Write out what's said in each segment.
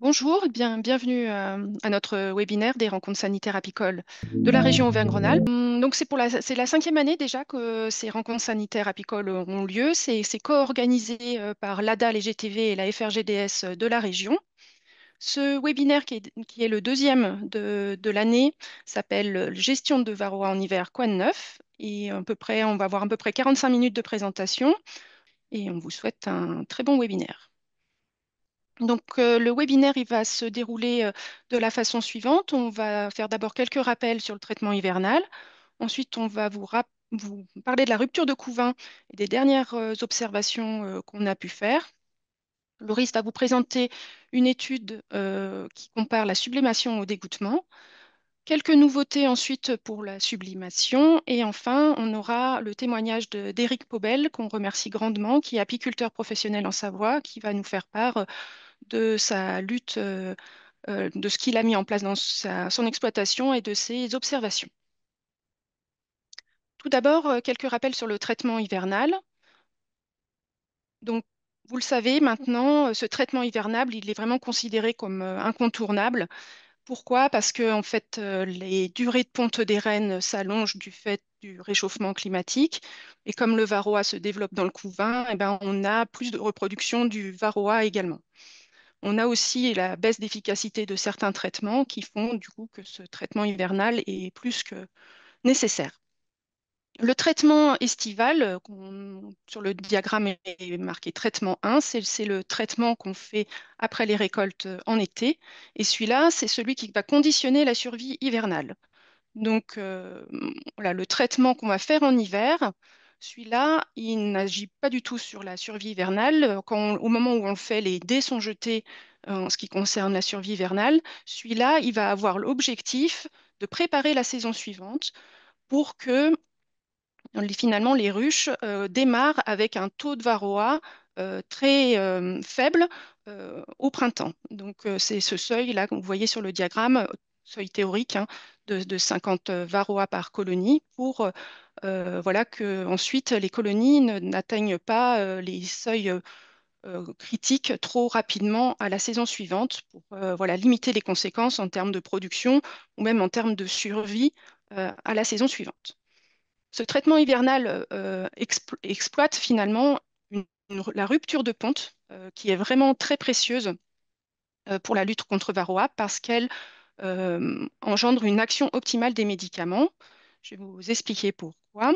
Bonjour, bienvenue à notre webinaire des rencontres sanitaires apicoles de la région Auvergne-Rhône-Alpes. Donc c'est la cinquième année déjà que ces rencontres sanitaires apicoles ont lieu. C'est co-organisé par l'ADA, les GTV et la FRGDS de la région. Ce webinaire qui est le deuxième de l'année s'appelle Gestion de varroa en hiver, quoi de neuf? Et on va avoir à peu près 45 minutes de présentation et on vous souhaite un très bon webinaire. Donc, le webinaire, il va se dérouler de la façon suivante. On va faire d'abord quelques rappels sur le traitement hivernal. Ensuite, on va vous parler de la rupture de couvain et des dernières observations qu'on a pu faire. Loris va vous présenter une étude qui compare la sublimation au dégouttement. Quelques nouveautés ensuite pour la sublimation. Et enfin, on aura le témoignage d'Éric Pobel, qu'on remercie grandement, qui est apiculteur professionnel en Savoie, qui va nous faire part de sa lutte, de ce qu'il a mis en place dans son exploitation et de ses observations. Tout d'abord, quelques rappels sur le traitement hivernal. Donc, vous le savez maintenant, ce traitement hivernal, il est vraiment considéré comme incontournable. Pourquoi? Parce que en fait, les durées de ponte des rennes s'allongent du fait du réchauffement climatique. Et comme le varroa se développe dans le couvain, eh ben, on a plus de reproduction du varroa également. On a aussi la baisse d'efficacité de certains traitements qui font du coup que ce traitement hivernal est plus que nécessaire. Le traitement estival, sur le diagramme est marqué traitement 1, c'est le traitement qu'on fait après les récoltes en été. Et celui-là, c'est celui qui va conditionner la survie hivernale. Donc, voilà, le traitement qu'on va faire en hiver, celui-là, il n'agit pas du tout sur la survie hivernale. Au moment où on le fait, les dés sont jetés en ce qui concerne la survie hivernale. Celui-là, il va avoir l'objectif de préparer la saison suivante pour que finalement les ruches démarrent avec un taux de varroa très faible au printemps. Donc, c'est ce seuil-là que vous voyez sur le diagramme, seuil théorique, hein, de 50 varroa par colonie pour voilà, que ensuite les colonies n'atteignent pas les seuils critiques trop rapidement à la saison suivante pour voilà, limiter les conséquences en termes de production ou même en termes de survie à la saison suivante. Ce traitement hivernal exploite finalement la rupture de ponte qui est vraiment très précieuse pour la lutte contre varroa parce qu'elle engendre une action optimale des médicaments. Je vais vous expliquer pourquoi.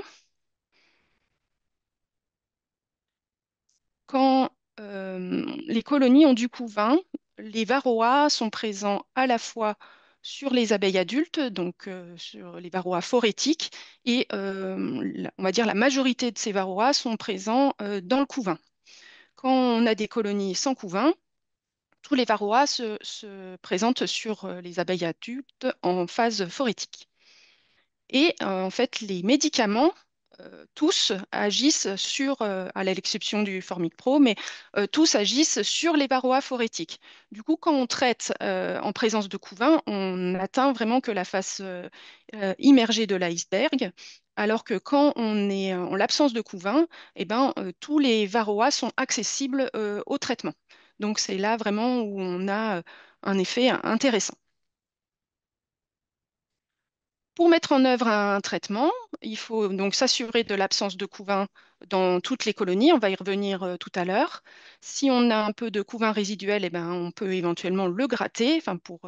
Quand les colonies ont du couvain, les varroas sont présents à la fois sur les abeilles adultes, donc sur les varroas phorétiques, et on va dire la majorité de ces varroas sont présents dans le couvain. Quand on a des colonies sans couvain, tous les varroas se présentent sur les abeilles adultes en phase phorétique. Et en fait, les médicaments, tous agissent sur, à l'exception du Formic Pro, mais tous agissent sur les varroas phorétiques. Du coup, quand on traite en présence de couvain, on n'atteint vraiment que la face immergée de l'iceberg, alors que quand on est en l'absence de couvain, eh ben, tous les varroas sont accessibles au traitement. Donc, c'est là vraiment où on a un effet intéressant. Pour mettre en œuvre un traitement, il faut donc s'assurer de l'absence de couvain dans toutes les colonies. On va y revenir tout à l'heure. Si on a un peu de couvain résiduel, eh ben, on peut éventuellement le gratter. Enfin, pour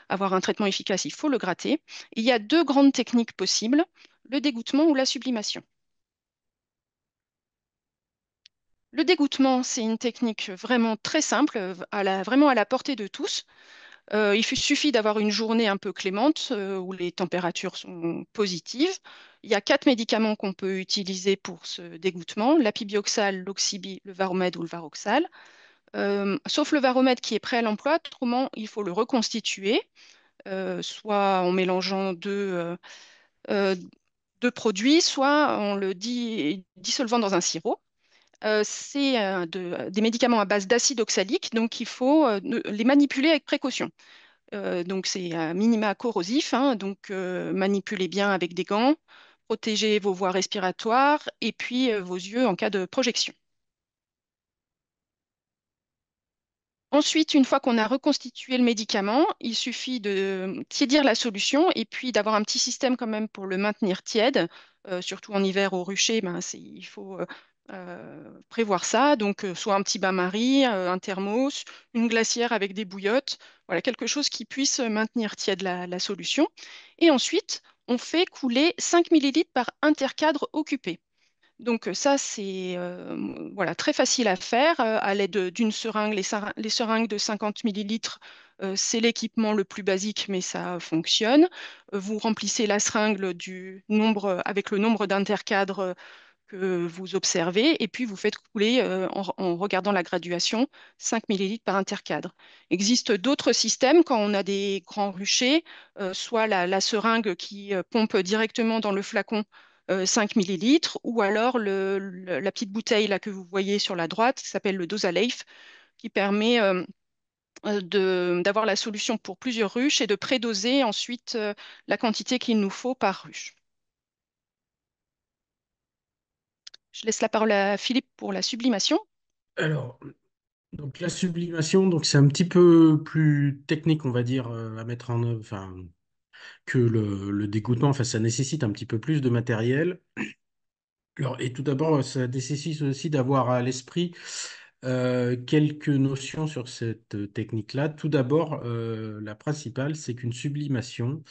avoir un traitement efficace, il faut le gratter. Il y a deux grandes techniques possibles, le dégouttement ou la sublimation. Le dégouttement, c'est une technique vraiment très simple, vraiment à la portée de tous. Suffit d'avoir une journée un peu clémente où les températures sont positives. Il y a quatre médicaments qu'on peut utiliser pour ce dégouttement, l'apibioxal, l'oxybi, le varomède ou le varoxal. Sauf le varomède qui est prêt à l'emploi, autrement, il faut le reconstituer, soit en mélangeant euh, deux produits, soit en le dissolvant dans un sirop. C'est des médicaments à base d'acide oxalique, donc il faut les manipuler avec précaution. Donc c'est un minima corrosif, hein, donc manipulez bien avec des gants, protégez vos voies respiratoires et puis vos yeux en cas de projection. Ensuite, une fois qu'on a reconstitué le médicament, il suffit de tiédir la solution et puis d'avoir un petit système quand même pour le maintenir tiède, surtout en hiver au rucher, ben, il faut prévoir ça. Donc, soit un petit bain-marie, un thermos, une glacière avec des bouillottes, voilà, quelque chose qui puisse maintenir tiède la solution. Et ensuite, on fait couler 5 millilitres par intercadre occupé. Donc ça, c'est voilà, très facile à faire à l'aide d'une seringue. Les seringues de 50 millilitres, c'est l'équipement le plus basique, mais ça fonctionne. Vous remplissez la seringue avec le nombre d'intercadres que vous observez, et puis vous faites couler, en regardant la graduation, 5 millilitres par intercadre. Il existe d'autres systèmes quand on a des grands ruchers, soit la seringue qui pompe directement dans le flacon 5 millilitres, ou alors la petite bouteille là, que vous voyez sur la droite, qui s'appelle le Dosaleif, qui permet d'avoir la solution pour plusieurs ruches et de prédoser ensuite la quantité qu'il nous faut par ruche. Je laisse la parole à Philippe pour la sublimation. Alors, donc la sublimation, donc c'est un petit peu plus technique, on va dire, à mettre en œuvre, enfin, que le dégoûtement. Enfin, ça nécessite un petit peu plus de matériel. Alors, et tout d'abord, ça nécessite aussi d'avoir à l'esprit quelques notions sur cette technique-là. Tout d'abord, la principale, c'est qu'une sublimation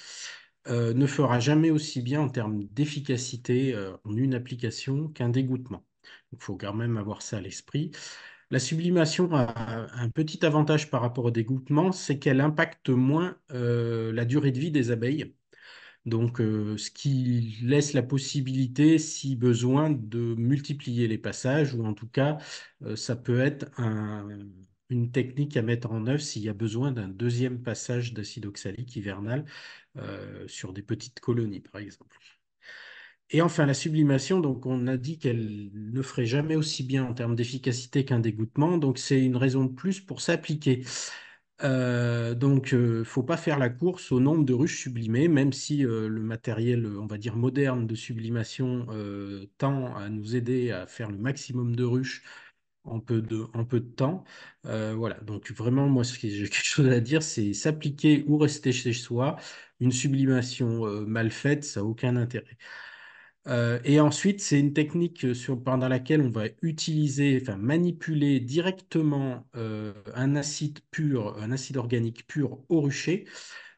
ne fera jamais aussi bien en termes d'efficacité en une application qu'un dégoûtement. Il faut quand même avoir ça à l'esprit. La sublimation a un petit avantage par rapport au dégoûtement, c'est qu'elle impacte moins la durée de vie des abeilles. Donc, ce qui laisse la possibilité, si besoin, de multiplier les passages, ou en tout cas, ça peut être une technique à mettre en œuvre s'il y a besoin d'un deuxième passage d'acide oxalique hivernal sur des petites colonies, par exemple. Et enfin, la sublimation, donc on a dit qu'elle ne ferait jamais aussi bien en termes d'efficacité qu'un dégoûtement, donc c'est une raison de plus pour s'appliquer. Donc, faut pas faire la course au nombre de ruches sublimées, même si le matériel, on va dire, moderne de sublimation tend à nous aider à faire le maximum de ruches en peu de temps. Voilà, donc vraiment, moi, ce que j'ai quelque chose à dire, c'est s'appliquer ou rester chez soi. Une sublimation mal faite, ça n'a aucun intérêt. Et ensuite, c'est une technique pendant laquelle on va utiliser, enfin manipuler directement un acide pur, un acide organique pur au rucher.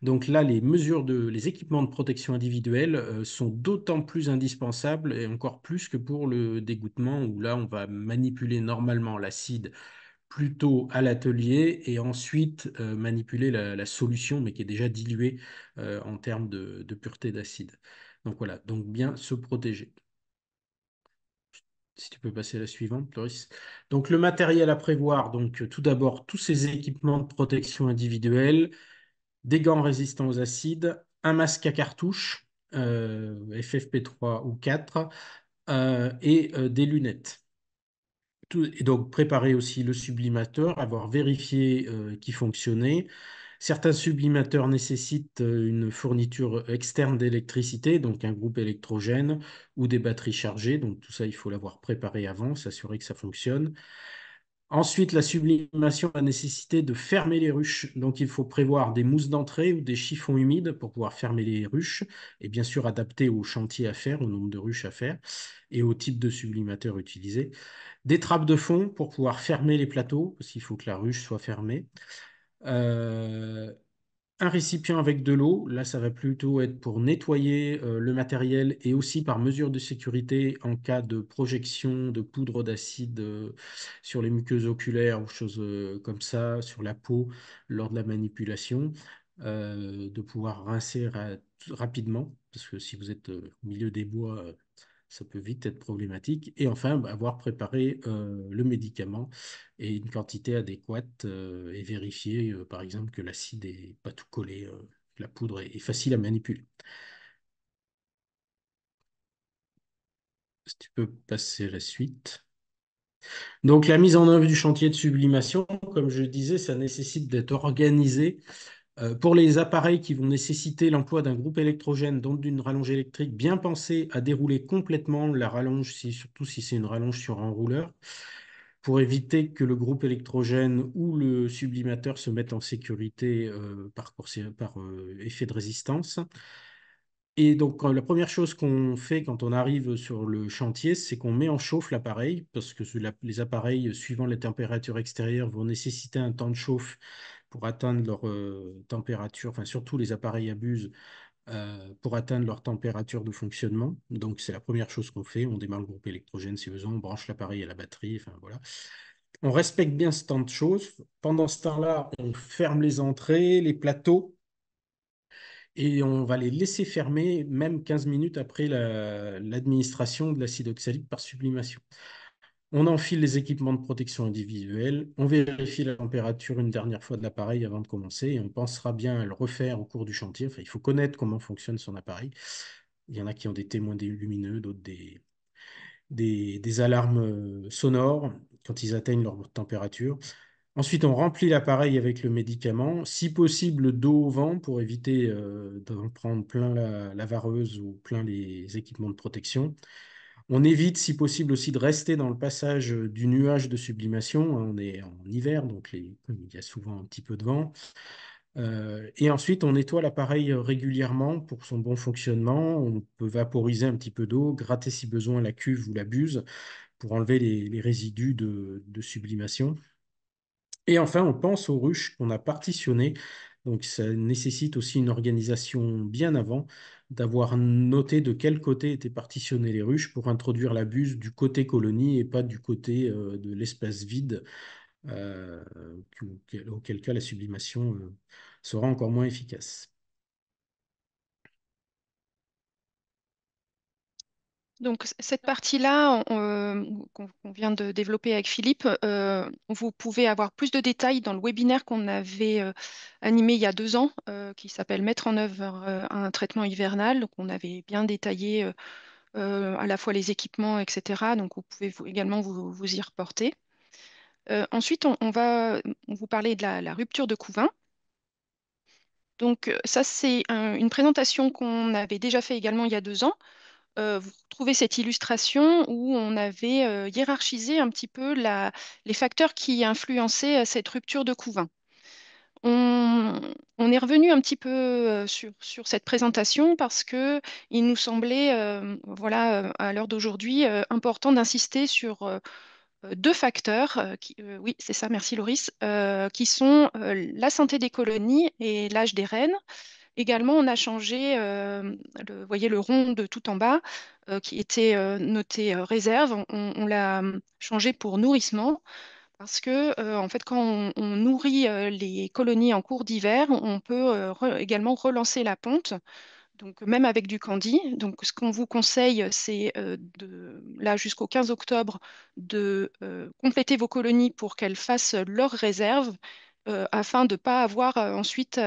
Donc là, les équipements de protection individuelle sont d'autant plus indispensables et encore plus que pour le dégoûtement où là, on va manipuler normalement l'acide plutôt à l'atelier et ensuite manipuler la solution, mais qui est déjà diluée en termes de pureté d'acide. Donc voilà, donc bien se protéger. Si tu peux passer à la suivante, Loris. Donc le matériel à prévoir, donc tout d'abord tous ces équipements de protection individuelle, des gants résistants aux acides, un masque à cartouche, FFP3 ou 4, et des lunettes. Et donc préparer aussi le sublimateur, avoir vérifié qu'il fonctionnait. Certains sublimateurs nécessitent une fourniture externe d'électricité, donc un groupe électrogène ou des batteries chargées. Donc tout ça, il faut l'avoir préparé avant, s'assurer que ça fonctionne. Ensuite, la sublimation va nécessiter de fermer les ruches. Donc il faut prévoir des mousses d'entrée ou des chiffons humides pour pouvoir fermer les ruches et bien sûr adapter au chantier à faire, au nombre de ruches à faire et au type de sublimateur utilisé. Des trappes de fond pour pouvoir fermer les plateaux, parce qu'il faut que la ruche soit fermée. Euh, un récipient avec de l'eau, là ça va plutôt être pour nettoyer le matériel et aussi par mesure de sécurité en cas de projection de poudre d'acide sur les muqueuses oculaires ou choses comme ça, sur la peau lors de la manipulation, de pouvoir rincer rapidement, parce que si vous êtes au milieu des bois, ça peut vite être problématique. Et enfin, bah, avoir préparé le médicament et une quantité adéquate et vérifier, par exemple, que l'acide n'est pas tout collé, que la poudre est facile à manipuler. Si tu peux passer à la suite. Donc, la mise en œuvre du chantier de sublimation, comme je disais, ça nécessite d'être organisé. Pour les appareils qui vont nécessiter l'emploi d'un groupe électrogène, donc d'une rallonge électrique, bien penser à dérouler complètement la rallonge, surtout si c'est une rallonge sur un rouleur. pour éviter que le groupe électrogène ou le sublimateur se mette en sécurité par effet de résistance. Et donc, la première chose qu'on fait quand on arrive sur le chantier, c'est qu'on met en chauffe l'appareil, parce que les appareils, suivant les températures extérieures, vont nécessiter un temps de chauffe pour atteindre leur température, enfin surtout les appareils abusent pour atteindre leur température de fonctionnement. Donc, c'est la première chose qu'on fait. On démarre le groupe électrogène si besoin, on branche l'appareil à la batterie, enfin voilà. On respecte bien ce temps de chauffe. Pendant ce temps-là, on ferme les entrées, les plateaux et on va les laisser fermer même 15 minutes après l'administration de l'acide oxalique par sublimation. On enfile les équipements de protection individuelle, on vérifie la température une dernière fois de l'appareil avant de commencer et on pensera bien à le refaire au cours du chantier. Enfin, il faut connaître comment fonctionne son appareil. Il y en a qui ont des témoins lumineux, d'autres des alarmes sonores quand ils atteignent leur température. Ensuite, on remplit l'appareil avec le médicament, si possible d'eau au vent pour éviter d'en prendre plein la vareuse ou plein les équipements de protection. On évite, si possible, aussi de rester dans le passage du nuage de sublimation. On est en hiver, donc il y a souvent un petit peu de vent. Et ensuite, on nettoie l'appareil régulièrement pour son bon fonctionnement. On peut vaporiser un petit peu d'eau, gratter si besoin la cuve ou la buse pour enlever les résidus de sublimation. Et enfin, on pense aux ruches qu'on a partitionnées. Donc, ça nécessite aussi une organisation bien avant, d'avoir noté de quel côté étaient partitionnées les ruches pour introduire la buse du côté colonie et pas du côté de l'espace vide, euh, auquel cas la sublimation sera encore moins efficace. Donc, cette partie-là qu'on vient de développer avec Philippe, vous pouvez avoir plus de détails dans le webinaire qu'on avait animé il y a 2 ans, qui s'appelle Mettre en œuvre un traitement hivernal. Donc, on avait bien détaillé à la fois les équipements, etc. Donc, vous pouvez également vous y reporter. Ensuite, on va vous parler de la rupture de couvain. Donc, ça, c'est une présentation qu'on avait déjà fait également il y a 2 ans. Vous retrouvez cette illustration où on avait hiérarchisé un petit peu les facteurs qui influençaient cette rupture de couvain. On, on est revenu un petit peu sur cette présentation parce que il nous semblait, voilà, à l'heure d'aujourd'hui, important d'insister sur 2 facteurs, oui, c'est ça, merci Loris, qui sont la santé des colonies et l'âge des reines. Également, on a changé, vous voyez le rond de tout en bas qui était noté réserve, on l'a changé pour nourrissement parce que en fait, quand on nourrit les colonies en cours d'hiver, on peut également relancer la ponte. Donc, même avec du candy. Donc, ce qu'on vous conseille, c'est là jusqu'au 15 octobre de compléter vos colonies pour qu'elles fassent leur réserve afin de ne pas avoir ensuite,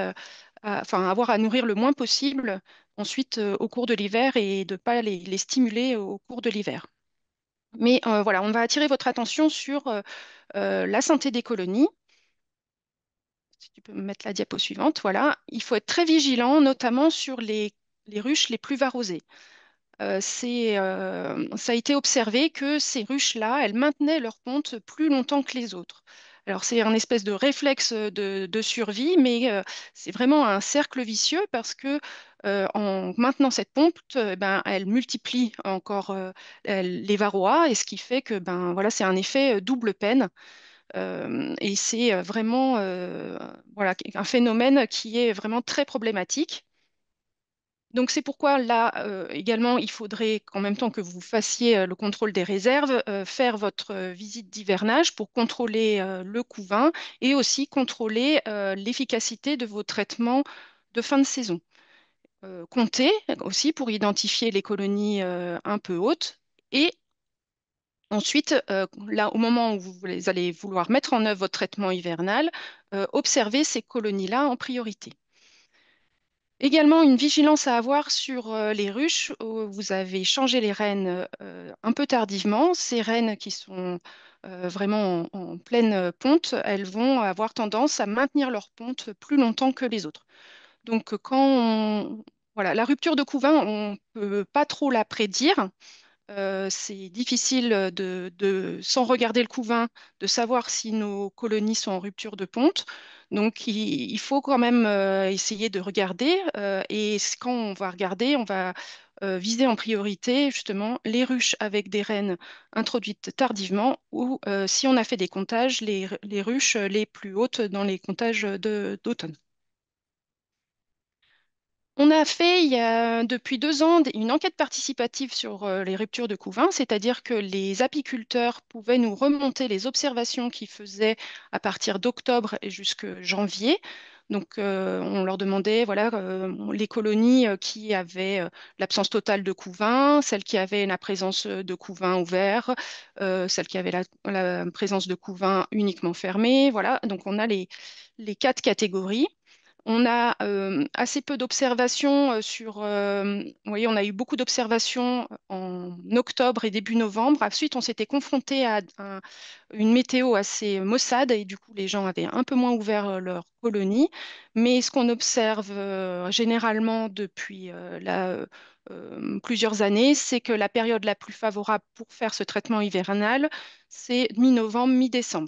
enfin, avoir à nourrir le moins possible ensuite au cours de l'hiver et de ne pas les stimuler au cours de l'hiver. Mais voilà, on va attirer votre attention sur la santé des colonies. Si tu peux me mettre la diapo suivante, voilà. Il faut être très vigilant, notamment sur les ruches les plus varrosées. Ça a été observé que ces ruches-là, elles maintenaient leur ponte plus longtemps que les autres. Alors, c'est un espèce de réflexe de survie, mais c'est vraiment un cercle vicieux parce que en maintenant cette ponte, ben, elle multiplie encore les varroas, et ce qui fait que ben, voilà, c'est un effet double peine. Et c'est vraiment voilà, un phénomène qui est vraiment très problématique. Donc c'est pourquoi là également, il faudrait qu'en même temps que vous fassiez le contrôle des réserves, faire votre visite d'hivernage pour contrôler le couvain et aussi contrôler l'efficacité de vos traitements de fin de saison. Comptez aussi pour identifier les colonies un peu hautes et ensuite, là, au moment où vous allez vouloir mettre en œuvre votre traitement hivernal, observez ces colonies-là en priorité. Également, une vigilance à avoir sur les ruches où vous avez changé les rennes un peu tardivement. Ces rennes qui sont vraiment en pleine ponte, elles vont avoir tendance à maintenir leur ponte plus longtemps que les autres. Donc, voilà, la rupture de couvain, on ne peut pas trop la prédire. C'est difficile sans regarder le couvain, de savoir si nos colonies sont en rupture de ponte. Donc, il faut quand même essayer de regarder. Quand on va regarder, on va viser en priorité justement les ruches avec des reines introduites tardivement ou si on a fait des comptages, les ruches les plus hautes dans les comptages d'automne. On a fait il y a depuis 2 ans une enquête participative sur les ruptures de couvain, c'est-à-dire que les apiculteurs pouvaient nous remonter les observations qu'ils faisaient à partir d'octobre et jusque janvier. Donc, on leur demandait, voilà, les colonies qui avaient l'absence totale de couvain, celles qui avaient la présence de couvain ouvert, celles qui avaient la présence de couvain uniquement fermé. Voilà, donc on a les 4 catégories. On a assez peu d'observations vous voyez, on a eu beaucoup d'observations en octobre et début novembre. Ensuite, on s'était confronté à une météo assez maussade et du coup, les gens avaient un peu moins ouvert leur colonie. Mais ce qu'on observe généralement depuis plusieurs années, c'est que la période la plus favorable pour faire ce traitement hivernal, c'est mi-novembre, mi-décembre.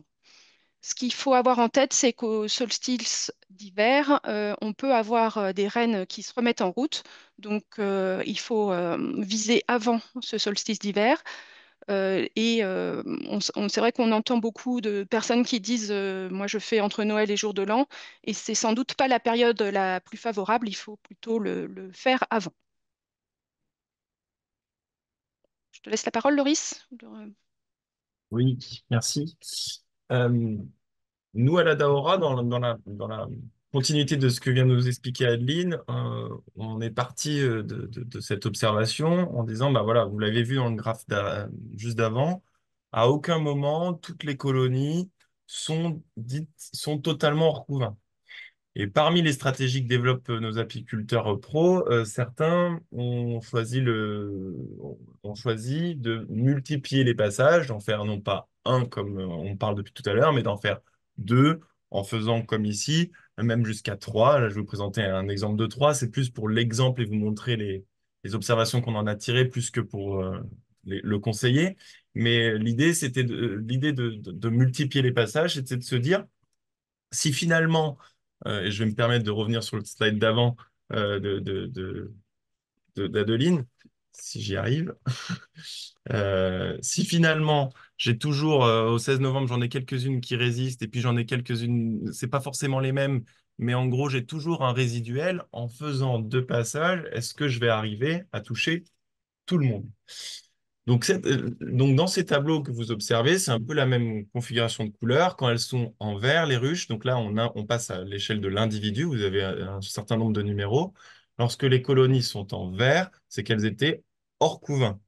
Ce qu'il faut avoir en tête, c'est qu'au solstice d'hiver, on peut avoir des rennes qui se remettent en route. Donc, il faut viser avant ce solstice d'hiver. C'est vrai qu'on entend beaucoup de personnes qui disent moi, je fais entre Noël et Jour de l'An. Et c'est sans doute pas la période la plus favorable. Il faut plutôt le faire avant. Je te laisse la parole, Loris. Oui, merci. Euh, Nous, à la Dahora, dans la continuité de ce que vient de nous expliquer Adeline, on est parti de cette observation en disant, bah voilà, vous l'avez vu dans le graphe juste d'avant, à aucun moment, toutes les colonies sont totalement hors couvain. Et parmi les stratégies que développent nos apiculteurs pros, certains ont choisi de multiplier les passages, d'en faire non pas un comme on parle depuis tout à l'heure, mais d'en faire deux, en faisant comme ici, même jusqu'à trois. Là, je vais vous présenter un exemple de trois. C'est plus pour l'exemple et vous montrer les observations qu'on en a tirées, plus que pour le conseiller. Mais l'idée de multiplier les passages, c'était de se dire si finalement, et je vais me permettre de revenir sur le slide d'avant d'Adeline, si j'y arrive, si finalement j'ai toujours au 16 novembre, j'en ai quelques-unes qui résistent et puis j'en ai quelques-unes, c'est pas forcément les mêmes, mais en gros j'ai toujours un résiduel. En faisant deux passages, est-ce que je vais arriver à toucher tout le monde? Donc, dans ces tableaux que vous observez, c'est un peu la même configuration de couleurs. Quand elles sont en vert, les ruches, donc là, on passe à l'échelle de l'individu. Vous avez un certain nombre de numéros. Lorsque les colonies sont en vert, c'est qu'elles étaient hors couvain.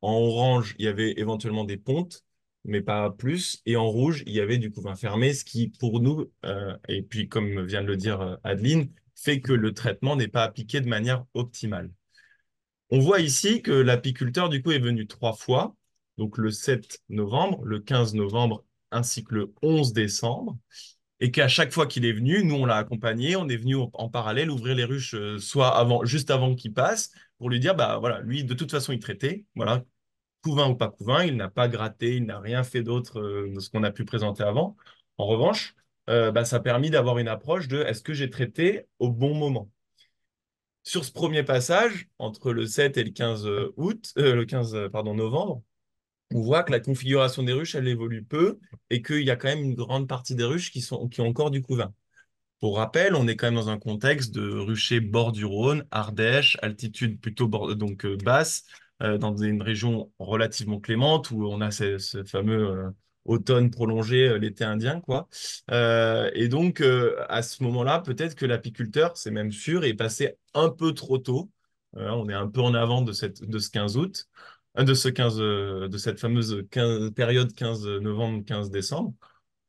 En orange, il y avait éventuellement des pontes, mais pas plus. Et en rouge, il y avait du couvain fermé, ce qui, pour nous, et puis comme vient de le dire Adeline, fait que le traitement n'est pas appliqué de manière optimale. On voit ici que l'apiculteur, du coup, est venu trois fois, donc le 7 novembre, le 15 novembre, ainsi que le 11 décembre, et qu'à chaque fois qu'il est venu, nous, on l'a accompagné, on est venu en parallèle ouvrir les ruches, soit avant, juste avant qu'il passe, pour lui dire, bah voilà, lui, de toute façon, il traitait, voilà, couvain ou pas couvain, il n'a pas gratté, il n'a rien fait d'autre de ce qu'on a pu présenter avant. En revanche, bah, ça a permis d'avoir une approche de est-ce que j'ai traité au bon moment? Sur ce premier passage, entre le 7 et le 15 août, le 15, pardon, novembre, on voit que la configuration des ruches, elle évolue peu et qu'il y a quand même une grande partie des ruches qui ont encore du couvain. Pour rappel, on est quand même dans un contexte de rucher bord du Rhône, Ardèche, altitude plutôt basse, dans une région relativement clémente où on a ce fameux automne prolongé, l'été indien, quoi. Et donc, à ce moment-là, peut-être que l'apiculteur, c'est même sûr, est passé un peu trop tôt. On est un peu en avant de ce 15 août, de cette fameuse période 15 novembre, 15 décembre.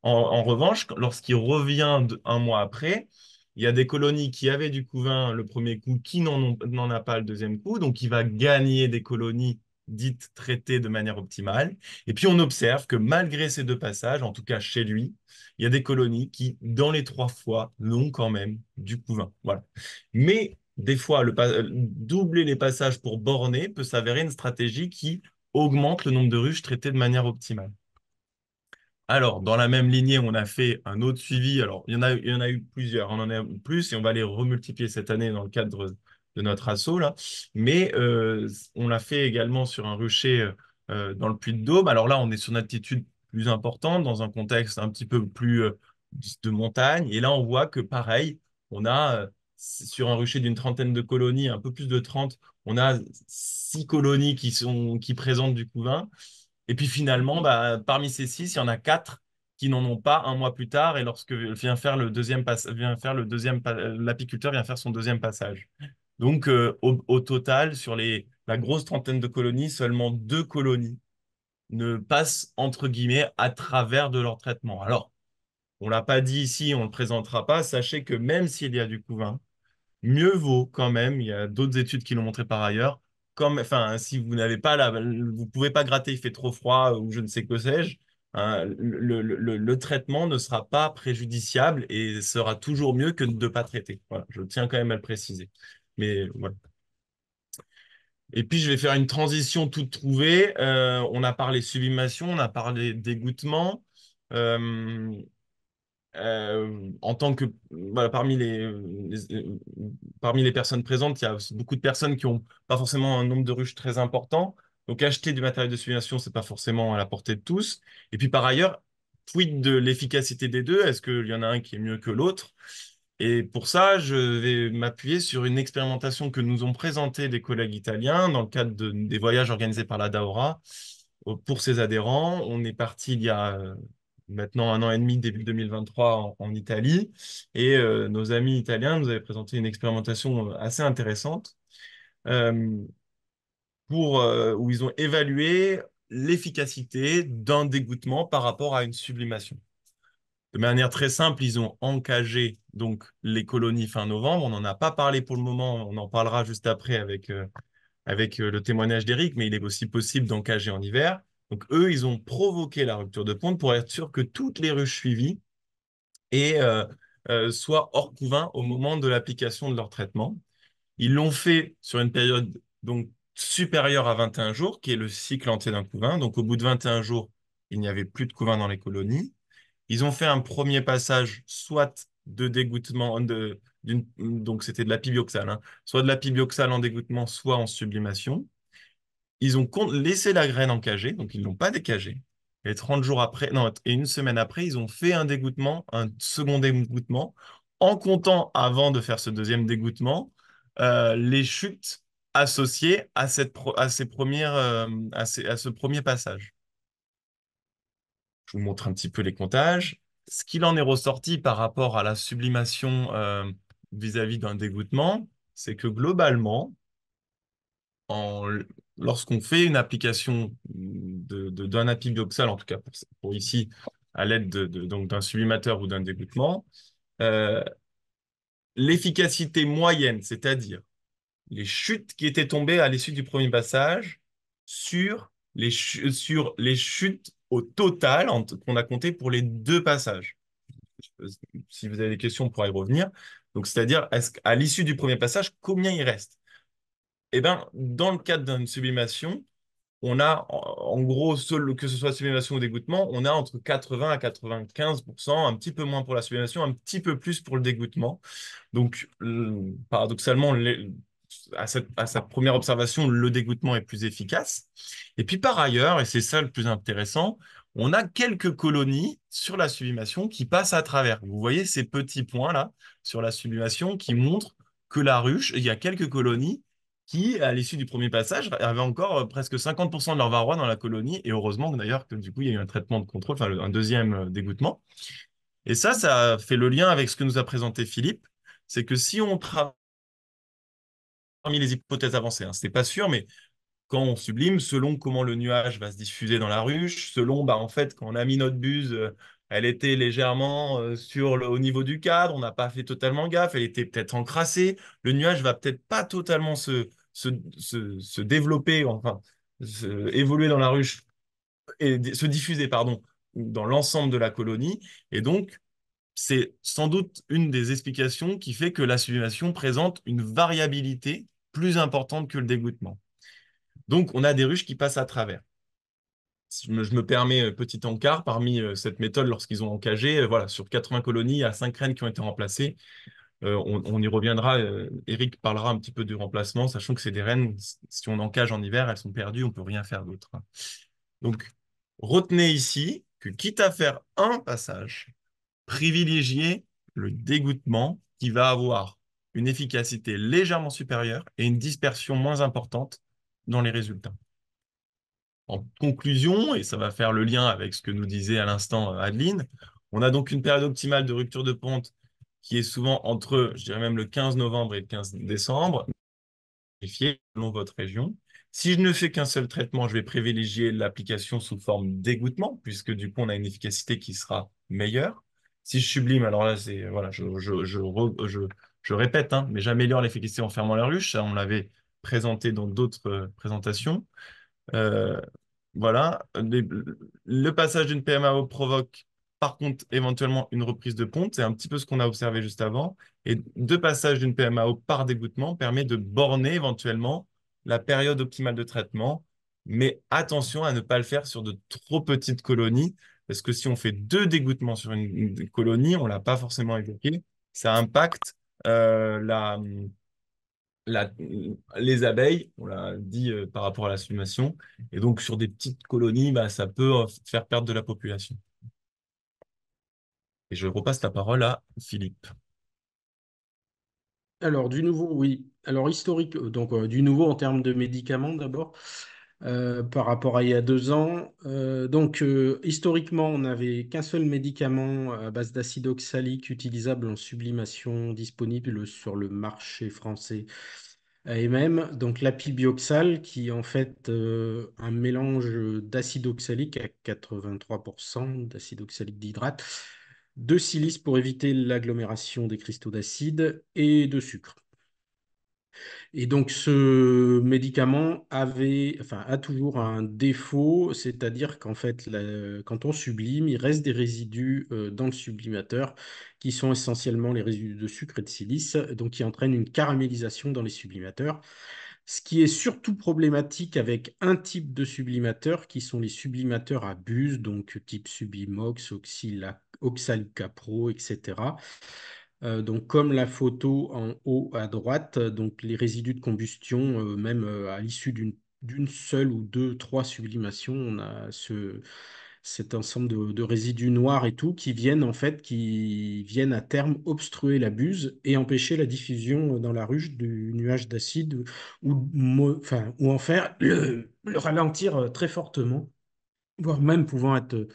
En revanche, lorsqu'il revient un mois après, il y a des colonies qui avaient du couvain le premier coup, qui n'en a pas le deuxième coup. Donc, il va gagner des colonies dites traitées de manière optimale. Et puis, on observe que malgré ces deux passages, en tout cas chez lui, il y a des colonies qui, dans les trois fois, l'ont quand même du couvain. Voilà. Mais des fois, doubler les passages pour borner peut s'avérer une stratégie qui augmente le nombre de ruches traitées de manière optimale. Alors, dans la même lignée, on a fait un autre suivi. Alors, il y en a eu plusieurs, on en a eu plus et on va les remultiplier cette année dans le cadre de notre assaut, là. Mais on l'a fait également sur un rucher dans le Puy-de-Dôme. Alors là, on est sur une altitude plus importante, dans un contexte un petit peu plus de montagne. Et là, on voit que pareil, on a sur un rucher d'une trentaine de colonies, un peu plus de 30, on a 6 colonies qui présentent du couvain. Et puis finalement, bah, parmi ces 6, il y en a 4 qui n'en ont pas un mois plus tard. Et lorsque vient faire le deuxième l'apiculteur vient faire son deuxième passage. Donc, au total, sur la grosse trentaine de colonies, seulement 2 colonies ne passent, entre guillemets, à travers de leur traitement. Alors, on l'a pas dit ici, on ne le présentera pas. Sachez que même s'il y a du couvain, mieux vaut quand même, il y a d'autres études qui l'ont montré par ailleurs, comme, enfin, si vous n'avez pas vous pouvez pas gratter, il fait trop froid ou je ne sais que sais-je, hein, le traitement ne sera pas préjudiciable et sera toujours mieux que de ne pas traiter. Voilà, je tiens quand même à le préciser. Mais voilà. Et puis, je vais faire une transition toute trouvée. On a parlé sublimation, on a parlé d'égouttement. Euh, En tant que voilà, parmi les personnes présentes, il y a beaucoup de personnes qui n'ont pas forcément un nombre de ruches très important. Donc acheter du matériel de simulation, c'est pas forcément à la portée de tous. Et puis par ailleurs, quid de l'efficacité des deux? Est-ce qu'il y en a un qui est mieux que l'autre? Et pour ça, je vais m'appuyer sur une expérimentation que nous ont présentée des collègues italiens dans le cadre des voyages organisés par la Daora pour ses adhérents. On est parti il y a maintenant 1 an et demi, début 2023, en Italie. Et nos amis italiens nous avaient présenté une expérimentation assez intéressante euh, où ils ont évalué l'efficacité d'un dégouttement par rapport à une sublimation. De manière très simple, ils ont encagé donc les colonies fin novembre. On n'en a pas parlé pour le moment, on en parlera juste après avec le témoignage d'Éric, mais il est aussi possible d'encager en hiver. Donc eux, ils ont provoqué la rupture de ponte pour être sûr que toutes les ruches suivies soient hors couvain au moment de l'application de leur traitement. Ils l'ont fait sur une période donc supérieure à 21 jours, qui est le cycle entier d'un couvain. Donc au bout de 21 jours, il n'y avait plus de couvain dans les colonies. Ils ont fait un premier passage, soit de dégouttement, donc c'était de l'apibioxal, hein, soit de l'apibioxal en dégouttement, soit en sublimation. Ils ont laissé la graine encagée, donc ils ne l'ont pas décagée. Et 30 jours après, non, et une semaine après, ils ont fait un dégouttement, un second dégouttement, en comptant, avant de faire ce deuxième dégouttement, les chutes associées à ces premières, à ce premier passage. Je vous montre un petit peu les comptages. Ce qu'il en est ressorti par rapport à la sublimation vis-à-vis d'un dégouttement, c'est que globalement, en- lorsqu'on fait une application d'un apibioxal, en tout cas pour ici, à l'aide donc d'un sublimateur ou d'un dégouttement, euh, l'efficacité moyenne, c'est-à-dire les chutes qui étaient tombées à l'issue du premier passage sur les chutes au total qu'on a compté pour les 2 passages. Si vous avez des questions, on pourra y revenir. Donc, c'est-à-dire, est-ce qu'à l'issue du premier passage, combien il reste? Eh bien, dans le cadre d'une sublimation, on a, en gros, que ce soit sublimation ou dégouttement, on a entre 80 à 95%, un petit peu moins pour la sublimation, un petit peu plus pour le dégouttement. Donc, paradoxalement, à sa première observation, le dégoûtement est plus efficace. Et puis par ailleurs, et c'est ça le plus intéressant, on a quelques colonies sur la sublimation qui passent à travers. Vous voyez ces petits points-là sur la sublimation qui montrent que la ruche, il y a quelques colonies qui, à l'issue du premier passage, avaient encore presque 50% de leur varroa dans la colonie. Et heureusement d'ailleurs que du coup, il y a eu un traitement de contrôle, enfin un deuxième dégoûtement. Et ça fait le lien avec ce que nous a présenté Philippe, c'est que si on travaille parmi les hypothèses avancées, hein, c'est pas sûr, mais quand on sublime, selon comment le nuage va se diffuser dans la ruche, selon, bah, en fait, quand on a mis notre buse, elle était légèrement au niveau du cadre, on n'a pas fait totalement gaffe, elle était peut-être encrassée, le nuage va peut-être pas totalement se développer, enfin, évoluer dans la ruche et se diffuser, pardon, dans l'ensemble de la colonie. Et donc, c'est sans doute une des explications qui fait que la sublimation présente une variabilité plus importante que le dégoûtement. Donc, on a des ruches qui passent à travers. Si je me permets petit encart parmi cette méthode lorsqu'ils ont encagé, voilà, sur 80 colonies, il y a 5 reines qui ont été remplacées. On y reviendra. Eric parlera un petit peu du remplacement, sachant que c'est des reines, si on encage en hiver, elles sont perdues, on ne peut rien faire d'autre. Donc, retenez ici que quitte à faire un passage, privilégiez le dégoûtement qui va avoir une efficacité légèrement supérieure et une dispersion moins importante dans les résultats. En conclusion, et ça va faire le lien avec ce que nous disait à l'instant Adeline, on a donc une période optimale de rupture de ponte qui est souvent entre, je dirais même le 15 novembre et le 15 décembre, vérifié selon votre région. Si je ne fais qu'un seul traitement, je vais privilégier l'application sous forme d'égouttement, puisque du coup, on a une efficacité qui sera meilleure. Si je sublime, alors là, c'est, voilà, je répète, hein, mais j'améliore l'efficacité en fermant la ruche. Ça, on l'avait présenté dans d'autres présentations. Euh, voilà. Le passage d'une PMAO provoque par contre éventuellement une reprise de ponte. C'est un petit peu ce qu'on a observé juste avant. Et deux passages d'une PMAO par dégoûtement permet de borner éventuellement la période optimale de traitement. Mais attention à ne pas le faire sur de trop petites colonies, parce que si on fait deux dégoûtements sur une colonie, on ne l'a pas forcément évoqué, ça impacte la, la- les abeilles, on l'a dit par rapport à la sublimation, et donc sur des petites colonies, bah, ça peut faire perdre de la population. Et je repasse la parole à Philippe. Alors, du nouveau, oui. Alors, historique, donc du nouveau en termes de médicaments d'abord, par rapport à il y a 2 ans. Historiquement, on n'avait qu'un seul médicament à base d'acide oxalique utilisable en sublimation disponible sur le marché français AMM, donc l'apibioxal, qui est en fait un mélange d'acide oxalique à 83% d'acide oxalique d'hydrate, de silice pour éviter l'agglomération des cristaux d'acide et de sucre. Et donc, ce médicament a toujours un défaut, c'est-à-dire qu'en fait, quand on sublime, il reste des résidus dans le sublimateur qui sont essentiellement les résidus de sucre et de silice, donc qui entraînent une caramélisation dans les sublimateurs. Ce qui est surtout problématique avec un type de sublimateur qui sont les sublimateurs à buse, donc type Sublimox, Oxalica Pro, etc. Donc, comme la photo en haut à droite, donc les résidus de combustion, même à l'issue d'une seule ou deux, trois sublimations, on a cet ensemble de résidus noirs et tout qui viennent à terme obstruer la buse et empêcher la diffusion dans la ruche du nuage d'acide ou en faire le ralentir très fortement, voire même pouvant être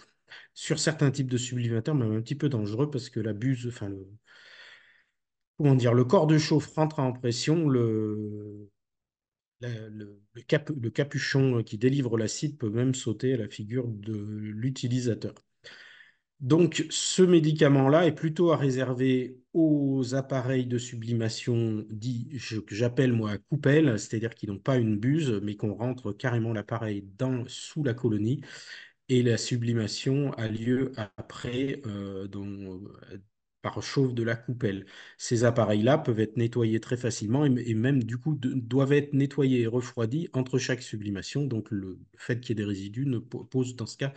sur certains types de sublimateurs, même un petit peu dangereux parce que la buse, comment dire, le corps de chauffe rentre en pression, le capuchon qui délivre l'acide peut même sauter à la figure de l'utilisateur. Donc, ce médicament-là est plutôt à réserver aux appareils de sublimation dits, que j'appelle moi coupelle, c'est-à-dire qui n'ont pas une buse, mais qu'on rentre carrément l'appareil sous la colonie et la sublimation a lieu après par chauffe de la coupelle. Ces appareils-là peuvent être nettoyés très facilement et même du coup doivent être nettoyés et refroidis entre chaque sublimation. Donc le fait qu'il y ait des résidus ne pose dans ce cas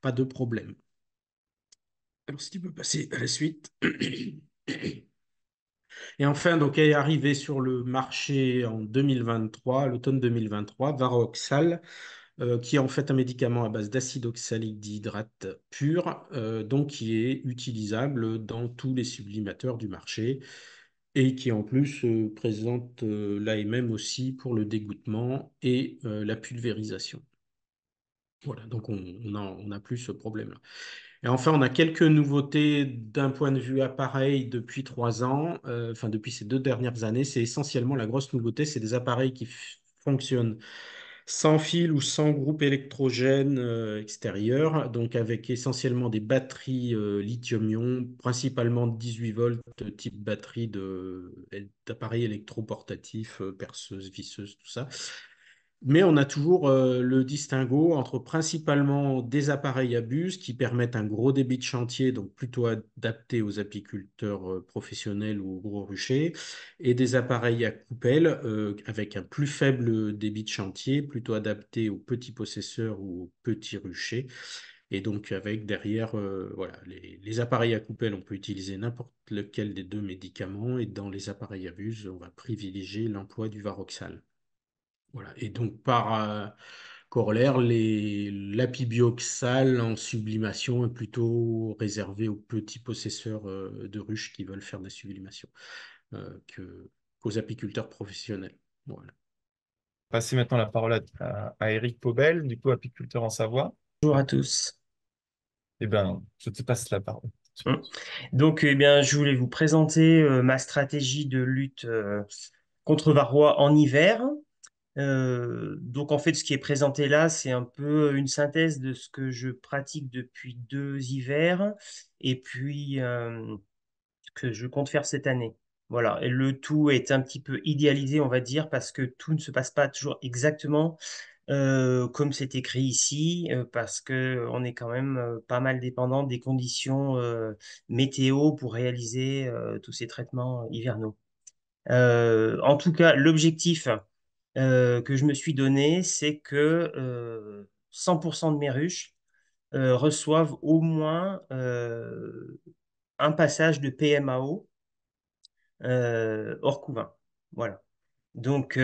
pas de problème. Alors si tu peux passer à la suite. Et enfin, donc, est arrivé sur le marché en 2023, l'automne 2023, Varoxal, qui est en fait un médicament à base d'acide oxalique dhydrate pur, donc qui est utilisable dans tous les sublimateurs du marché et qui en plus présente l'AMM aussi pour le dégoûtement et la pulvérisation. Voilà, donc on a plus ce problème-là. Et enfin, on a quelques nouveautés d'un point de vue appareil depuis 3 ans, enfin depuis ces 2 dernières années. C'est essentiellement la grosse nouveauté, c'est des appareils qui fonctionnent sans fil ou sans groupe électrogène extérieur, donc avec essentiellement des batteries lithium-ion, principalement 18 volts, type batterie d'appareils électroportatifs, perceuses, visseuses, tout ça. Mais on a toujours le distinguo entre principalement des appareils à buse qui permettent un gros débit de chantier, donc plutôt adapté aux apiculteurs professionnels ou aux gros ruchers, et des appareils à coupelle avec un plus faible débit de chantier, plutôt adapté aux petits possesseurs ou aux petits ruchers. Et donc avec derrière, voilà, les appareils à coupelle, on peut utiliser n'importe lequel des deux médicaments, et dans les appareils à buse, on va privilégier l'emploi du Varoxal. Voilà. Et donc, par corollaire, l'apibioxal en sublimation est plutôt réservé aux petits possesseurs de ruches qui veulent faire des sublimations qu'aux apiculteurs professionnels. Voilà. Passer maintenant la parole à Éric Pobel, du coup apiculteur en Savoie. Bonjour à tous. Eh bien, je te passe la parole. Hum. Donc, eh bien, je voulais vous présenter ma stratégie de lutte contre varroa en hiver. Donc, en fait, ce qui est présenté là, c'est un peu une synthèse de ce que je pratique depuis 2 hivers et puis que je compte faire cette année. Voilà. Et le tout est un petit peu idéalisé, on va dire, parce que tout ne se passe pas toujours exactement comme c'est écrit ici, parce que on est quand même pas mal dépendant des conditions météo pour réaliser tous ces traitements hivernaux. En tout cas, l'objectif que je me suis donné, c'est que 100% de mes ruches reçoivent au moins un passage de PMAO hors couvain. Voilà. Donc,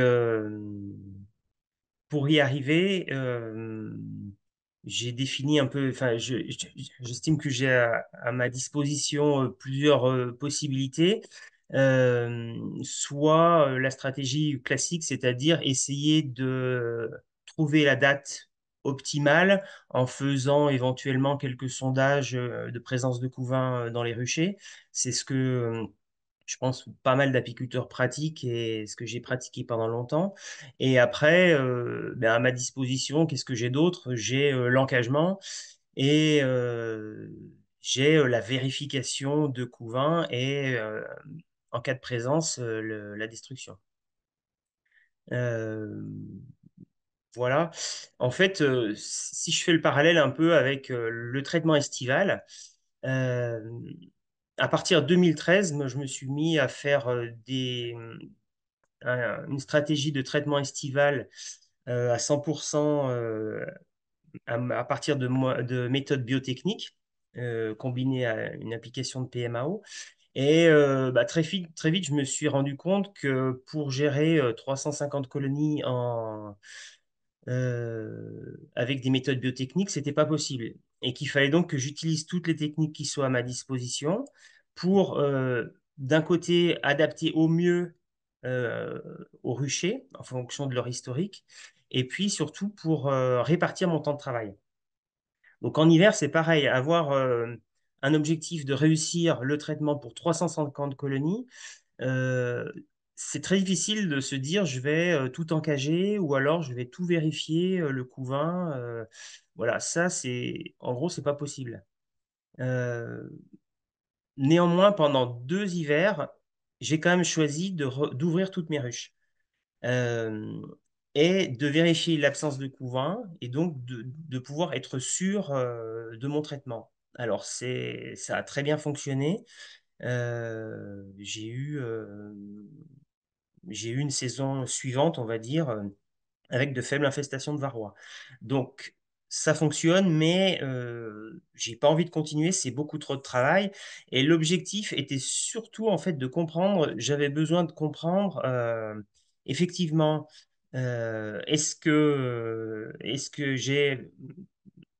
pour y arriver, j'ai défini un peu, enfin, j'estime que j'ai à ma disposition plusieurs possibilités. Soit la stratégie classique, c'est-à-dire essayer de trouver la date optimale en faisant éventuellement quelques sondages de présence de couvain dans les ruchers. C'est ce que je pense pas mal d'apiculteurs pratiquent et ce que j'ai pratiqué pendant longtemps. Et après, ben, à ma disposition, qu'est-ce que j'ai d'autre? J'ai l'encagement et j'ai la vérification de couvain et en cas de présence, la destruction. Euh, voilà. En fait, si je fais le parallèle un peu avec le traitement estival, euh, à partir de 2013, moi, je me suis mis à faire une stratégie de traitement estival à 100% à partir de méthodes biotechniques combinées à une application de PMAO. Et bah, très vite, je me suis rendu compte que pour gérer 350 colonies avec des méthodes biotechniques, c'était pas possible. Et qu'il fallait donc que j'utilise toutes les techniques qui soient à ma disposition pour, d'un côté, adapter au mieux euh, aux ruchers en fonction de leur historique, et puis surtout pour répartir mon temps de travail. Donc en hiver, c'est pareil, avoir un objectif de réussir le traitement pour 350 colonies, euh, c'est très difficile de se dire je vais tout encager ou alors je vais tout vérifier, le couvain. Voilà, ça, c'est en gros, c'est pas possible. Euh, Néanmoins, pendant 2 hivers, j'ai quand même choisi d'ouvrir toutes mes ruches euh, et de vérifier l'absence de couvain et donc de pouvoir être sûr de mon traitement. Alors, ça a très bien fonctionné. J'ai eu une saison suivante, on va dire, avec de faibles infestations de varroa. Donc, ça fonctionne, mais j'ai pas envie de continuer, c'est beaucoup trop de travail. Et l'objectif était surtout, en fait, de comprendre, j'avais besoin de comprendre, effectivement, est-ce que j'ai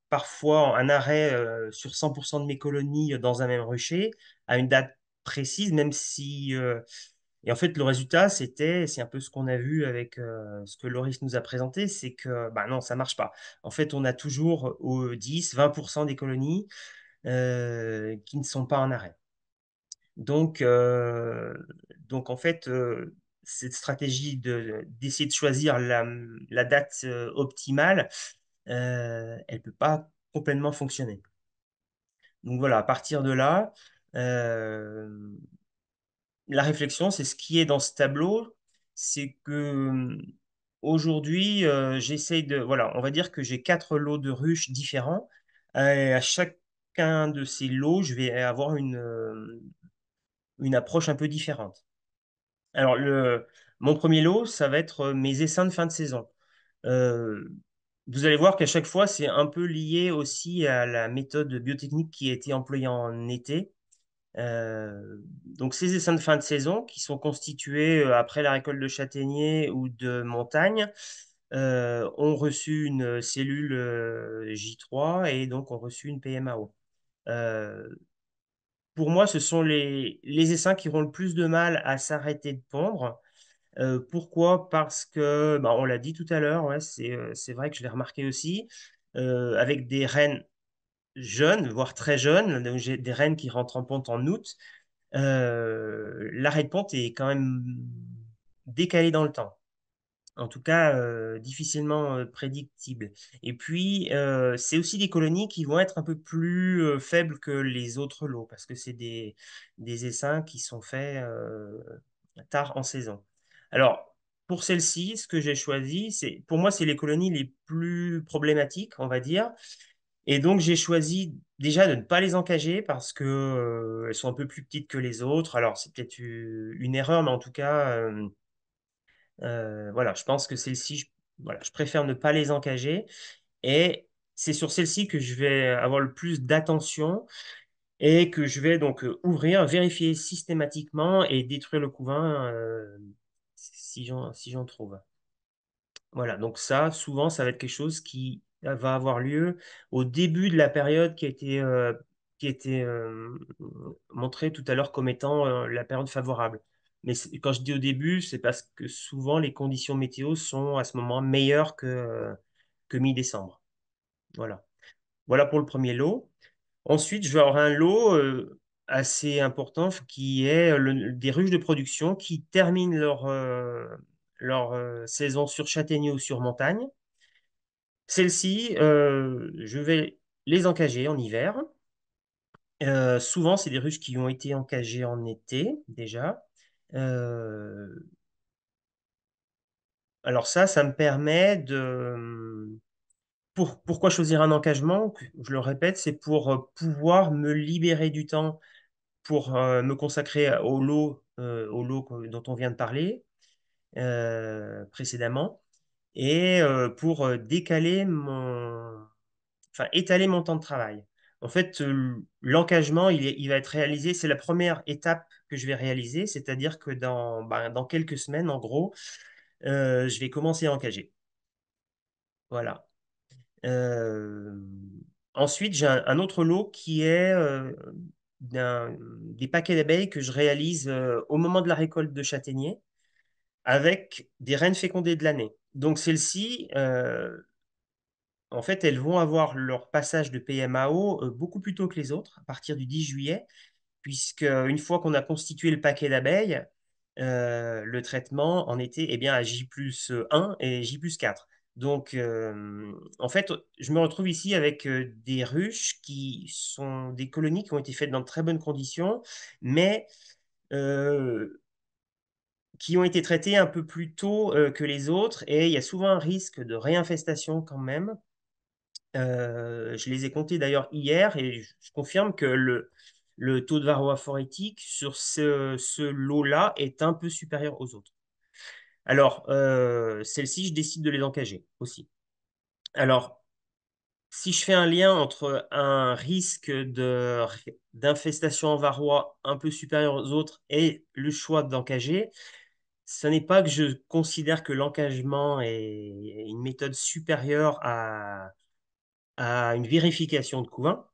parfois un arrêt sur 100% de mes colonies dans un même rucher à une date précise, même si et en fait, le résultat, c'est un peu ce qu'on a vu avec ce que Loris nous a présenté, c'est que bah non, ça marche pas. En fait, on a toujours 10-20% des colonies qui ne sont pas en arrêt. Donc, en fait, cette stratégie d'essayer de choisir la date optimale, elle peut pas complètement fonctionner. Donc voilà, à partir de là, euh, la réflexion, c'est ce qui est dans ce tableau, c'est que aujourd'hui, j'essaye de, voilà, on va dire que j'ai 4 lots de ruches différents. Et à chacun de ces lots, je vais avoir une approche un peu différente. Alors, mon premier lot, ça va être mes essaims de fin de saison. Euh, Vous allez voir qu'à chaque fois, c'est un peu lié aussi à la méthode biotechnique qui a été employée en été. Donc, ces essaims de fin de saison, qui sont constitués après la récolte de châtaigniers ou de montagne, ont reçu une cellule J3 et donc ont reçu une PMAO. Euh, pour moi, ce sont les essaims qui auront le plus de mal à s'arrêter de pondre. Pourquoi? Parce que, bah, on l'a dit tout à l'heure, ouais, c'est vrai que je l'ai remarqué aussi, avec des rennes jeunes, voire très jeunes, donc j'ai des rennes qui rentrent en ponte en août, l'arrêt de ponte est quand même décalé dans le temps. En tout cas, difficilement prédictible. Et puis, c'est aussi des colonies qui vont être un peu plus faibles que les autres lots, parce que c'est des essaims qui sont faits tard en saison. Alors, pour celle-ci, ce que j'ai choisi, pour moi, c'est les colonies les plus problématiques, on va dire. Et donc, j'ai choisi déjà de ne pas les encager parce que, elles sont un peu plus petites que les autres. Alors, c'est peut-être une erreur, mais en tout cas, voilà, je pense que celles-ci, voilà, je préfère ne pas les encager. Et c'est sur celle-ci que je vais avoir le plus d'attention et que je vais donc ouvrir, vérifier systématiquement et détruire le couvain si j'en trouve. Voilà, donc ça, souvent, ça va être quelque chose qui va avoir lieu au début de la période qui a été montrée tout à l'heure comme étant la période favorable. Mais quand je dis au début, c'est parce que souvent les conditions météo sont à ce moment meilleures que mi-décembre. Voilà. Voilà pour le premier lot. Ensuite, je vais avoir un lot assez important qui est des ruches de production qui terminent leur saison sur châtaignier ou sur montagne. Celles-ci, je vais les encager en hiver. Souvent, c'est des ruches qui ont été encagées en été déjà. Euh, alors ça me permet de... Pourquoi choisir un encagement? Je le répète, c'est pour pouvoir me libérer du temps pour me consacrer au lot dont on vient de parler précédemment et pour décaler enfin, étaler mon temps de travail. En fait, l'encagement, il va être réalisé, c'est la première étape que je vais réaliser, c'est-à-dire que dans quelques semaines, en gros, je vais commencer à encager. Voilà. Euh, Ensuite, j'ai un autre lot qui est des paquets d'abeilles que je réalise au moment de la récolte de châtaigniers avec des reines fécondées de l'année. Donc celles-ci, en fait, elles vont avoir leur passage de PMAO beaucoup plus tôt que les autres, à partir du 10 juillet, puisque une fois qu'on a constitué le paquet d'abeilles, le traitement en été est bien à J+1 et J+4. Donc, en fait, je me retrouve ici avec des ruches qui sont des colonies qui ont été faites dans de très bonnes conditions, mais euh, qui ont été traitées un peu plus tôt que les autres, et il y a souvent un risque de réinfestation quand même. Je les ai comptés d'ailleurs hier et je confirme que le taux de varroa phorétique sur ce lot-là est un peu supérieur aux autres. Alors, celles-ci, je décide de les encager aussi. Alors, si je fais un lien entre un risque d'infestation en varroa un peu supérieur aux autres et le choix d'encager, ce n'est pas que je considère que l'encagement est une méthode supérieure à une vérification de couvain,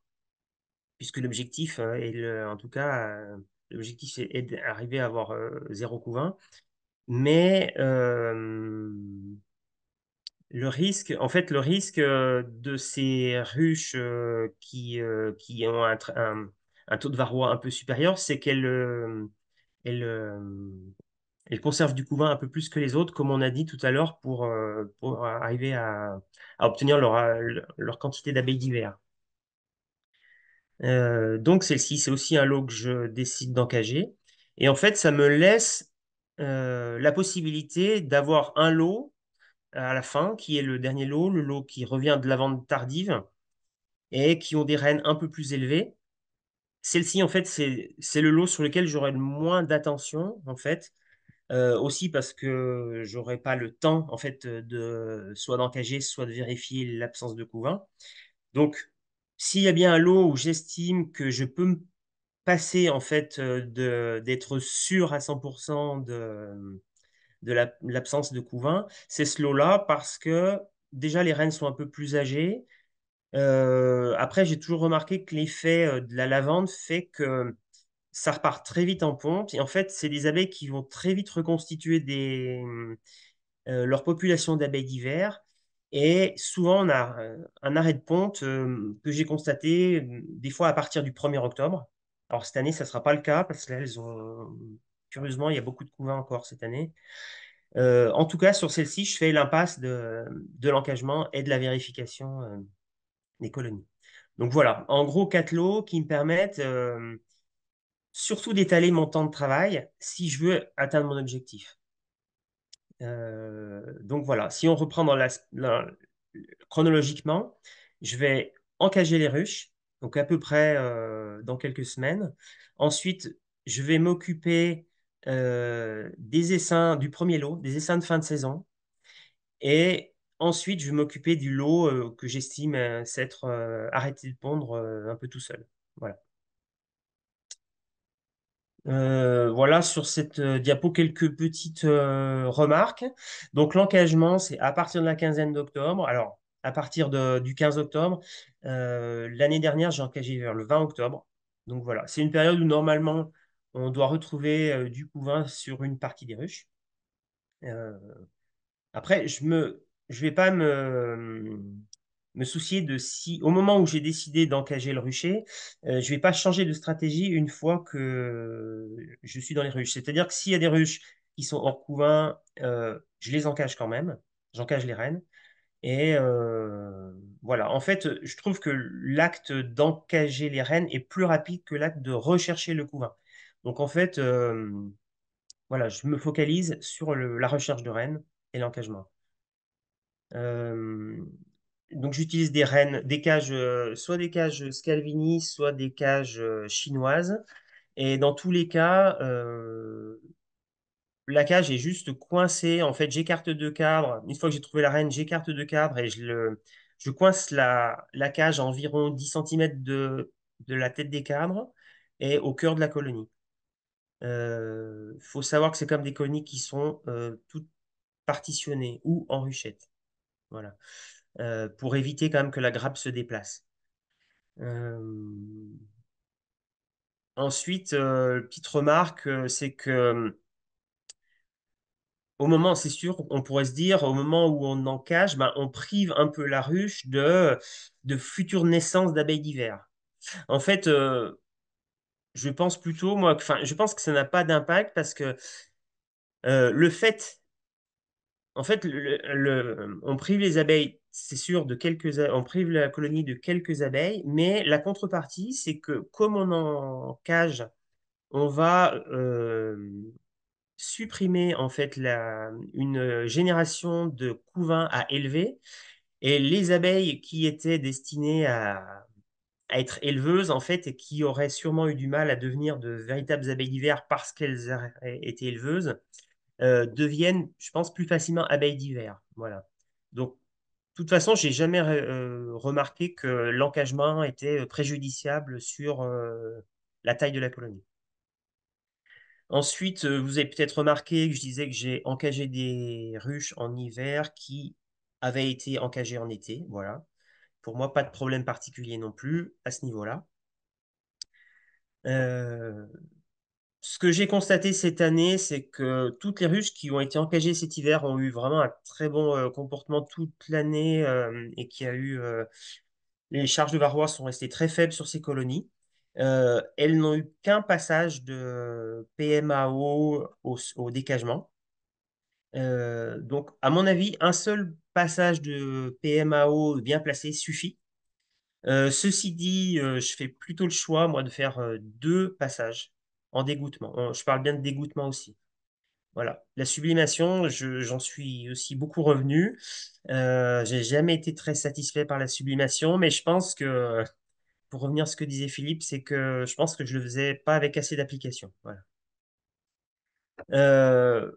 puisque l'objectif en tout cas, l'objectif est d'arriver à avoir zéro couvain. Mais le risque de ces ruches qui ont un taux de varroa un peu supérieur, c'est elles, euh, elles conservent du couvain un peu plus que les autres, comme on a dit tout à l'heure, pour arriver à obtenir leur quantité d'abeilles d'hiver. Donc celle-ci, c'est aussi un lot que je décide d'encager. Et en fait, ça me laisse la possibilité d'avoir un lot à la fin, qui est le dernier lot, le lot qui revient de la vente tardive et qui ont des rennes un peu plus élevées. Celle-ci, en fait, c'est le lot sur lequel j'aurai le moins d'attention, en fait. Aussi parce que j'aurai pas le temps, en fait, de soit d'encager, soit de vérifier l'absence de couvain. Donc, s'il y a bien un lot où j'estime que je peux me passer, en fait, d'être sûr à 100% de l'absence de couvain, c'est ce lot-là parce que déjà les rennes sont un peu plus âgées. Après, j'ai toujours remarqué que l'effet de la lavande fait que ça repart très vite en ponte. Et en fait, c'est des abeilles qui vont très vite reconstituer leur population d'abeilles d'hiver. Et souvent, on a un arrêt de ponte que j'ai constaté des fois à partir du 1er octobre. Alors cette année, ça ne sera pas le cas parce que là, curieusement, il y a beaucoup de couvains encore cette année. En tout cas, sur celle-ci, je fais l'impasse de l'encagement et de la vérification des colonies. Donc voilà, en gros, 4 lots qui me permettent surtout d'étaler mon temps de travail si je veux atteindre mon objectif. Donc voilà, si on reprend chronologiquement, je vais encager les ruches, donc à peu près dans quelques semaines. Ensuite, je vais m'occuper des essaims du premier lot, des essaims de fin de saison. Et ensuite, je vais m'occuper du lot que j'estime s'être arrêté de pondre un peu tout seul. Voilà. Voilà sur cette diapo quelques petites remarques. Donc l'encagement, c'est à partir de la quinzaine d'octobre. Alors, à partir du 15 octobre, l'année dernière, j'ai encagé vers le 20 octobre. Donc voilà, c'est une période où normalement, on doit retrouver du couvain sur une partie des ruches. Euh, Après, je vais pas me soucier de si, au moment où j'ai décidé d'encager le rucher, je vais pas changer de stratégie une fois que je suis dans les ruches. C'est-à-dire que s'il y a des ruches qui sont hors couvain, je les encage quand même. J'encage les rennes. Et voilà. En fait, je trouve que l'acte d'encager les rennes est plus rapide que l'acte de rechercher le couvain. Donc, en fait, voilà, je me focalise sur la recherche de rennes et l'encagement. Euh, donc j'utilise des rennes, des cages, soit des cages Scalvini, soit des cages chinoises. Et dans tous les cas, la cage est juste coincée. En fait, j'écarte deux cadres. Une fois que j'ai trouvé la reine, j'écarte deux cadres et je coince la cage à environ 10 cm de la tête des cadres et au cœur de la colonie. Il faut savoir que c'est comme des colonies qui sont toutes partitionnées ou en ruchette. Voilà. Pour éviter quand même que la grappe se déplace. Euh, Ensuite, petite remarque, c'est que au moment, c'est sûr, on pourrait se dire, au moment où on encage, ben, on prive un peu la ruche de futures naissances d'abeilles d'hiver. En fait, je pense plutôt, moi, enfin, je pense que ça n'a pas d'impact parce que le fait en fait, on prive les abeilles, c'est sûr, on prive la colonie de quelques abeilles, mais la contrepartie, c'est que comme on en cage, on va supprimer en fait une génération de couvains à élever, et les abeilles qui étaient destinées à être éleveuses, en fait, et qui auraient sûrement eu du mal à devenir de véritables abeilles d'hiver parce qu'elles étaient éleveuses, deviennent, je pense, plus facilement abeilles d'hiver. Voilà. Donc, de toute façon, j'ai jamais remarqué que l'encagement était préjudiciable sur la taille de la colonie. Ensuite, vous avez peut-être remarqué que je disais que j'ai encagé des ruches en hiver qui avaient été encagées en été. Voilà. Pour moi, pas de problème particulier non plus à ce niveau-là. Euh, Ce que j'ai constaté cette année, c'est que toutes les ruches qui ont été encagées cet hiver ont eu vraiment un très bon comportement toute l'année et qui a eu les charges de varroa sont restées très faibles sur ces colonies. Elles n'ont eu qu'un passage de PMAO au décagement. Donc, à mon avis, un seul passage de PMAO bien placé suffit. Ceci dit, je fais plutôt le choix, moi, de faire 2 passages en dégoûtement. Je parle bien de dégoûtement aussi. Voilà. La sublimation, j'en suis aussi beaucoup revenu. J'ai jamais été très satisfait par la sublimation, mais je pense que, pour revenir à ce que disait Philippe, c'est que je pense que je le faisais pas avec assez d'application. Voilà. Euh,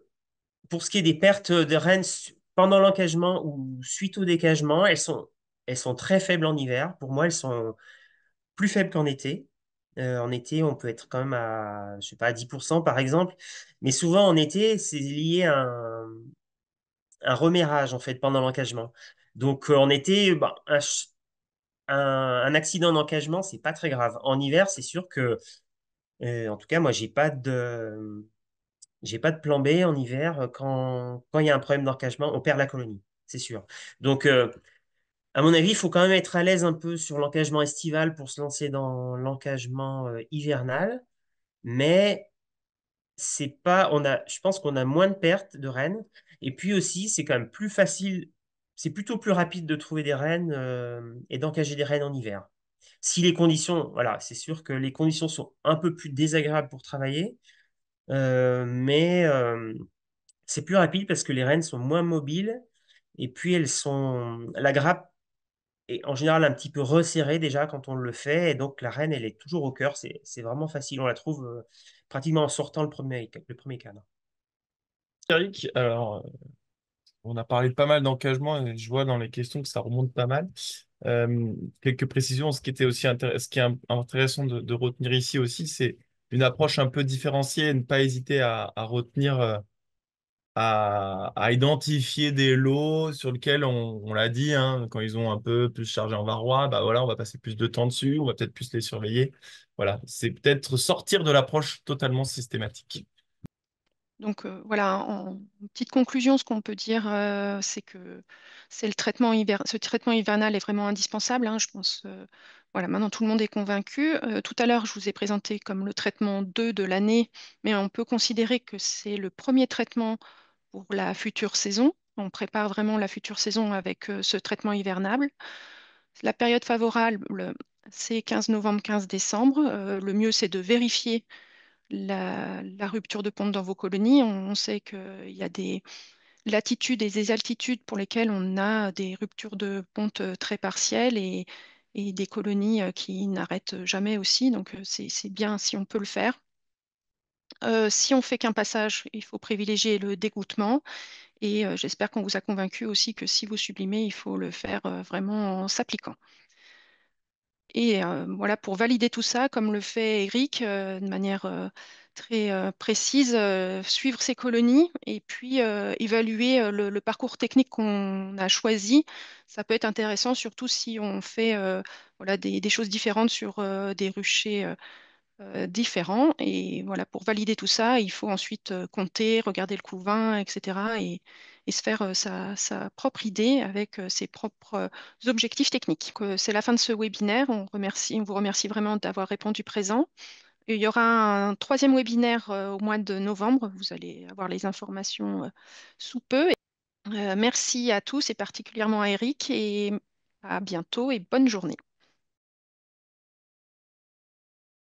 pour ce qui est des pertes de rennes pendant l'encagement ou suite au décagement, elles sont très faibles en hiver. Pour moi, elles sont plus faibles qu'en été. En été, on peut être quand même à, je sais pas, à 10% par exemple. Mais souvent, en été, c'est lié à un remérage, en fait, pendant l'encagement. Donc, en été, bah, un accident d'encagement, c'est pas très grave. En hiver, c'est sûr que, en tout cas, moi, j'ai pas de plan B en hiver. Quand il y a un problème d'encagement, on perd la colonie, c'est sûr. Donc, à mon avis, il faut quand même être à l'aise un peu sur l'encagement estival pour se lancer dans l'encagement hivernal. Mais c'est pas, je pense qu'on a moins de pertes de rennes. Et puis aussi, c'est quand même plus facile, c'est plutôt plus rapide de trouver des rennes et d'encager des rennes en hiver. Si les conditions, voilà, c'est sûr que les conditions sont un peu plus désagréables pour travailler, mais c'est plus rapide parce que les rennes sont moins mobiles et puis la grappe est en général un petit peu resserrée déjà quand on le fait et donc la renne, elle est toujours au cœur. C'est vraiment facile. On la trouve pratiquement en sortant le premier cadre. Eric, alors, on a parlé de pas mal d'engagement et je vois dans les questions que ça remonte pas mal. Quelques précisions. Ce qui était aussi ce qui est intéressant de retenir ici aussi, c'est une approche un peu différenciée et ne pas hésiter à retenir, à identifier des lots sur lesquels on l'a dit, hein, quand ils ont un peu plus chargé en varroa, bah voilà, on va passer plus de temps dessus, on va peut-être plus les surveiller. Voilà, c'est peut-être sortir de l'approche totalement systématique. Donc voilà, en petite conclusion, ce qu'on peut dire, c'est que ce traitement hivernal est vraiment indispensable, hein, je pense. Voilà, maintenant tout le monde est convaincu. Tout à l'heure, je vous ai présenté comme le traitement 2 de l'année, mais on peut considérer que c'est le premier traitement pour la future saison. On prépare vraiment la future saison avec ce traitement hivernal. La période favorable, c'est 15 novembre, 15 décembre. Le mieux, c'est de vérifier la rupture de ponte dans vos colonies. On sait qu'il y a des latitudes et des altitudes pour lesquelles on a des ruptures de ponte très partielles et des colonies qui n'arrêtent jamais aussi. Donc, c'est bien si on peut le faire. Si on fait qu'un passage, il faut privilégier le dégouttement. Et j'espère qu'on vous a convaincu aussi que si vous sublimez, il faut le faire vraiment en s'appliquant. Et voilà, pour valider tout ça, comme le fait Eric, de manière très précise, suivre ses colonies et puis évaluer le parcours technique qu'on a choisi. Ça peut être intéressant, surtout si on fait voilà, des choses différentes sur des ruchers différents. Et voilà, pour valider tout ça, il faut ensuite compter, regarder le couvain, etc. Et se faire sa propre idée avec ses propres objectifs techniques. C'est la fin de ce webinaire. On vous remercie vraiment d'avoir répondu présent. Et il y aura un troisième webinaire au mois de novembre. Vous allez avoir les informations sous peu. Merci à tous et particulièrement à Eric et à bientôt et bonne journée.